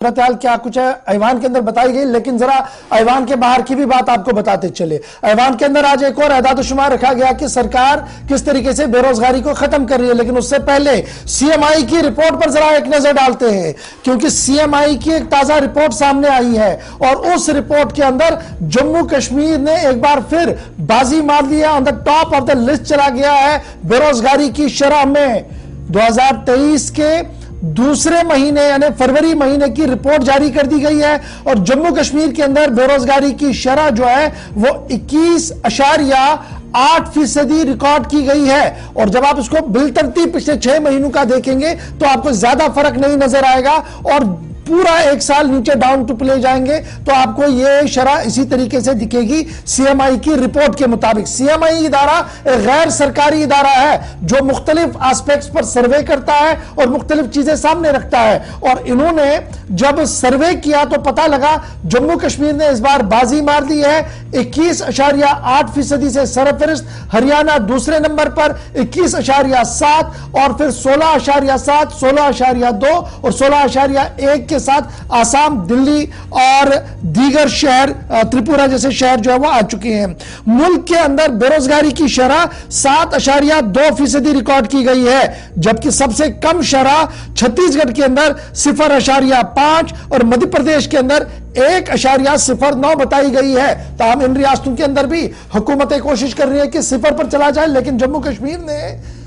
सूरत क्या कुछ है ऐवान के अंदर बताई गई, लेकिन जरा ऐवान के बाहर की भी बात आपको बताते चले। ऐवान के अंदर आज एक और एदाद-ओ-शुमार रखा गया कि सरकार किस तरीके से बेरोजगारी को खत्म कर रही है, लेकिन उससे पहले सीएमआई की रिपोर्ट पर जरा एक नजर डालते हैं, क्योंकि सीएमआई की एक ताजा रिपोर्ट सामने आई है और उस रिपोर्ट के अंदर जम्मू कश्मीर ने एक बार फिर बाजी मार लिया, on the top of the list चला गया है बेरोजगारी की शरह में। 2023 के दूसरे महीने यानी फरवरी महीने की रिपोर्ट जारी कर दी गई है और जम्मू कश्मीर के अंदर बेरोजगारी की शरह जो है वो 21.8% रिकॉर्ड की गई है। और जब आप इसको बिलतरतीब पिछले 6 महीनों का देखेंगे तो आपको ज्यादा फर्क नहीं नजर आएगा और पूरा एक साल नीचे डाउन टू प्ले जाएंगे तो आपको यह शरह इसी तरीके से दिखेगी। सीएमआई की रिपोर्ट के मुताबिक सीएमआई इदारा एक गैर सरकारी इदारा है जो मुख्तलिफ एस्पेक्ट्स पर सर्वे करता है और मुख्तलिफ चीजें सामने रखता है, और इन्होंने जब सर्वे किया तो पता लगा जम्मू कश्मीर ने इस बार बाजी मार दी है। 21.8% से सरफहरिस्त, हरियाणा दूसरे नंबर पर 21.7 और फिर 16.7, 16.2 और 16.1 के साथ आसाम, दिल्ली और दीगर शहर, त्रिपुरा जैसे शहर जो है वो आ चुके हैं। मुल्क के अंदर बेरोजगारी की शरह 7.2% रिकॉर्ड की गई है, जबकि सबसे कम शरह छत्तीसगढ़ के अंदर 0.5 और मध्य प्रदेश के अंदर 1.09 बताई गई है। ताहम इन रियासतों के अंदर भी हुकूमतें कोशिश कर रही है कि 0 पर चला जाए, लेकिन जम्मू कश्मीर ने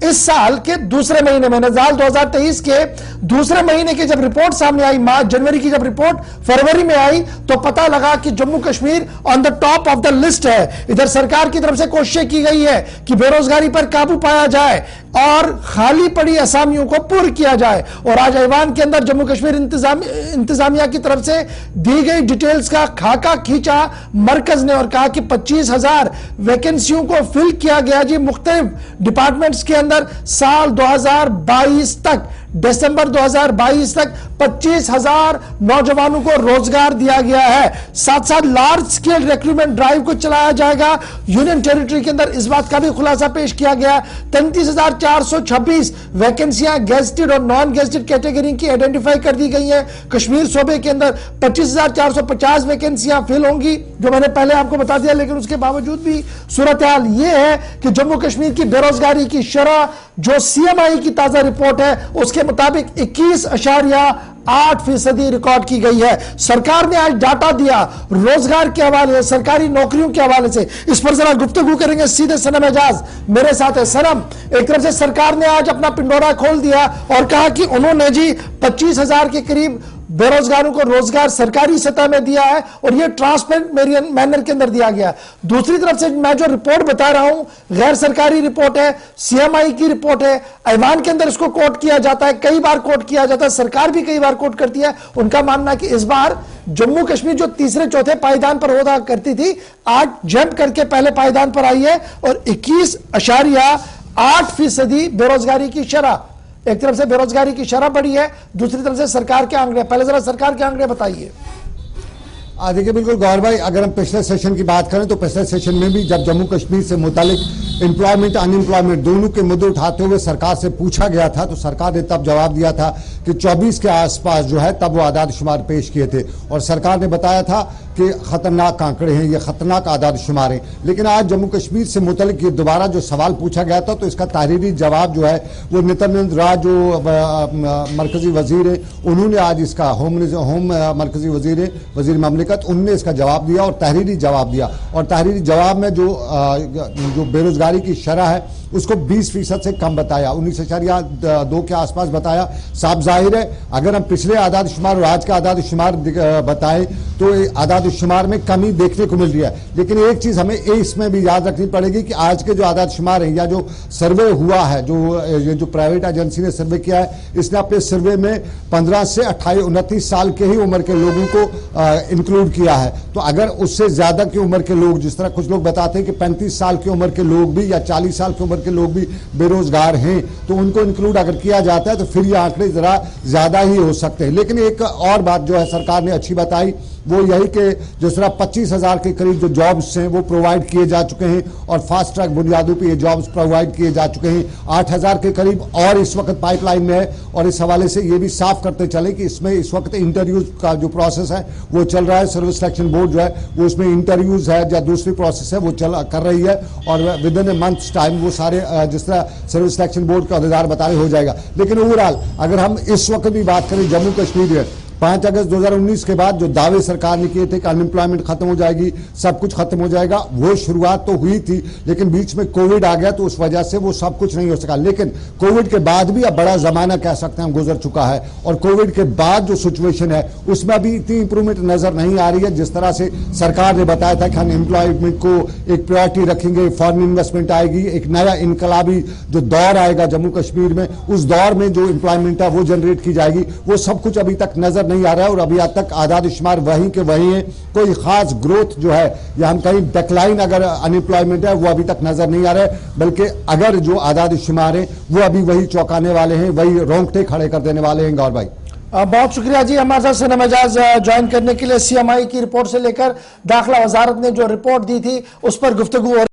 इस साल के दूसरे महीने में, साल 2023 के दूसरे महीने की जब रिपोर्ट सामने आई, जनवरी की जब रिपोर्ट फरवरी में आई तो पता लगा कि Jammu Kashmir on the top of the list है। इधर सरकार की तरफ से कोशिशें की गई है कि बेरोजगारी पर काबू पाया जाए और खाली पड़ी असामियों को पूर्ण किया जाए। और आज ऐवान के अंदर जम्मू कश्मीर इंतजामिया की तरफ से दी गई डिटेल्स का खाका खींचा मरकज ने और कहा कि 25,000 वैकेंसियों को फिल किया गया जी मुख्तलिफ डिपार्टमेंट्स के अंदर। साल 2022 तक, दिसंबर 2022 तक 25,000 नौजवानों को रोजगार दिया गया है। साथ साथ लार्ज स्केल रिक्रूटमेंट ड्राइव को चलाया जाएगा। यूनियन टेरिटरी के अंदर इस बात का भी खुलासा पेश किया गया। 33,426 वैकेंसियां गेजेटेड और नॉन गेजेटेड कैटेगरी की आइडेंटिफाई कर दी गई हैं। कश्मीर सूबे के अंदर 25,450 वैकेंसियां फिल होंगी, जो मैंने पहले आपको बता दिया, लेकिन उसके बावजूद भी सूरत हाल यह है कि जम्मू कश्मीर की बेरोजगारी की शरह जो सीएमआई की ताजा रिपोर्ट है उसके मुताबिक 21.8% रिकॉर्ड की गई है। सरकार ने आज डाटा दिया रोजगार के हवाले से, सरकारी नौकरियों के हवाले से। इस पर जरा गुफ्तगू करेंगे सीधे सनम एजाज मेरे साथ है। सनम, एक तरफ से सरकार ने आज अपना पिंडोरा खोल दिया और कहा कि उन्होंने जी 25,000 के करीब बेरोजगारों को रोजगार सरकारी सतह में दिया है और यह ट्रांसपेरेंट मैनर के अंदर दिया गया। दूसरी तरफ से मैं जो रिपोर्ट बता रहा हूं गैर सरकारी रिपोर्ट है, सीएमआई की रिपोर्ट है। ऐवान के अंदर इसको कोट किया जाता है, कई बार कोट किया जाता है, सरकार भी कई बार कोट करती है। उनका मानना है कि इस बार जम्मू कश्मीर जो तीसरे चौथे पायदान पर होदा करती थी, आज जंप करके पहले पायदान पर आई है और 21.8% बेरोजगारी की शरह। एक तरफ से बेरोजगारी की शरह बढ़ी है, दूसरी तरफ से सरकार के आंकड़े। पहले जरा सरकार के आंकड़े बताइए। देखिए, बिल्कुल गौर भाई, अगर हम पिछले सेशन की बात करें तो पिछले सेशन में भी जब जम्मू कश्मीर से मुतालिक एम्प्लॉयमेंट अनएम्प्लॉयमेंट दोनों के मुद्दे उठाते हुए सरकार से पूछा गया था तो सरकार ने तब जवाब दिया था कि 24 के आसपास जो है तब वो आदाद शुमार पेश किए थे और सरकार ने बताया था कि खतरनाक आंकड़े हैं, ये खतरनाक आदाद शुमार हैं। लेकिन आज जम्मू कश्मीर से मुतल्लिक ये दोबारा जो सवाल पूछा गया था तो इसका तहरीरी जवाब जो है वो नित्यानंद राय जो मरकजी वजीर है उन्होंने आज इसका होम मरकजी वजीर ममलिकत उनने इसका जवाब दिया और तहरीरी जवाब दिया। और तहरीरी जवाब में जो बेरोजगारी की शरह है उसको 20% से कम बताया, 19.2 के आसपास बताया। साफ जाहिर है अगर हम पिछले आदाद शुमार और आज का आदाद शुमार बताएं तो आदाद शुमार में कमी देखने को मिल रही है। लेकिन एक चीज हमें इसमें भी याद रखनी पड़ेगी कि आज के जो आदाद शुमार है या जो सर्वे हुआ है, जो प्राइवेट एजेंसी ने सर्वे किया है, इसने अपने सर्वे में 15 से 28-29 साल के ही उम्र के लोगों को इंक्लूड किया है। तो अगर उससे ज्यादा की उम्र के लोग, जिस तरह कुछ लोग बताते हैं कि 35 साल की उम्र के लोग भी या 40 साल की उम्र के लोग भी बेरोजगार हैं, तो उनको इंक्लूड अगर किया जाता है तो फिर ये आंकड़े जरा ज्यादा ही हो सकते हैं। लेकिन एक और बात जो है सरकार ने अच्छी बताई वो यही कि जिस तरह 25,000 के करीब जो जॉब्स हैं वो प्रोवाइड किए जा चुके हैं और फास्ट ट्रैक बुनियादों पे ये जॉब्स प्रोवाइड किए जा चुके हैं। 8,000 के करीब और इस वक्त पाइपलाइन में है और इस हवाले से ये भी साफ करते चले कि इसमें इस वक्त इंटरव्यूज का जो प्रोसेस है वो चल रहा है। सर्विस सिलेक्शन बोर्ड जो है वो उसमें इंटरव्यूज है या दूसरी प्रोसेस है वो कर रही है और with in A months time वो सारे जिस तरह सर्विस सिलेक्शन बोर्ड के अहदेदार बता रहे हो जाएगा। लेकिन ओवरऑल अगर हम इस वक्त भी बात करें जम्मू कश्मीर में 5 अगस्त 2019 के बाद जो दावे सरकार ने किए थे कि अनएम्प्लॉयमेंट खत्म हो जाएगी, सब कुछ खत्म हो जाएगा, वो शुरुआत तो हुई थी लेकिन बीच में कोविड आ गया तो उस वजह से वो सब कुछ नहीं हो सका। लेकिन कोविड के बाद भी अब बड़ा जमाना कह सकते हैं हम गुजर चुका है और कोविड के बाद जो सिचुएशन है उसमें अभी इतनी इंप्रूवमेंट नजर नहीं आ रही है जिस तरह से सरकार ने बताया था कि हम एम्प्लॉयमेंट को एक प्रायोरिटी रखेंगे, फॉरेन इन्वेस्टमेंट आएगी, एक नया इनकलाबी जो दौर आएगा जम्मू कश्मीर में, उस दौर में जो एम्प्लॉयमेंट है वो जनरेट की जाएगी। वो सब कुछ अभी तक नजर नहीं आ रहा है और अभी तक आदाद शुमार वहीं के वहीं है। कोई खास ग्रोथ जो है या हम कहीं डिक्लाइन अगर अनएम्प्लॉयमेंट है वो अभी तक नजर नहीं आ रहा है, बल्कि अगर जो आदाद शुमार है वो अभी वही चौंकाने वाले हैं, वही रोंगटे खड़े कर देने वाले हैं। गौर भाई बहुत शुक्रिया जी हमारे साथ सनम एजाज ज्वाइन करने के लिए। CMI की रिपोर्ट से लेकर दाखिला वजारत ने जो रिपोर्ट दी थी उस पर गुफ्तगू